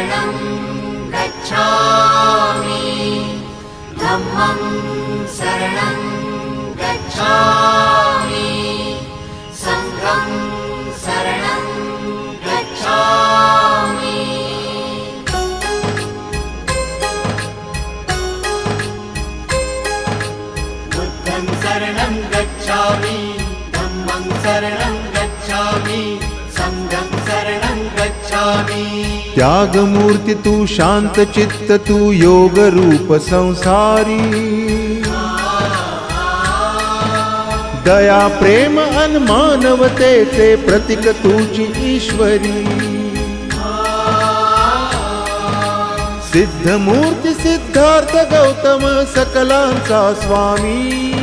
शरणं गच्छामि धम्मं शरणं गच्छामि संघं शरणं गच्छामि बुद्धं शरणं गच्छामि धम्मं शरणं गच्छामि संघं शरणं गच्छामि। त्याग मूर्ति तू शांत चित्त तू योग रूप संसारी दया प्रेम अन मानवतेचे प्रतीक तुझी ईश्वरी सिद्ध मूर्ति सिद्धार्थ गौतम सकलांचा स्वामी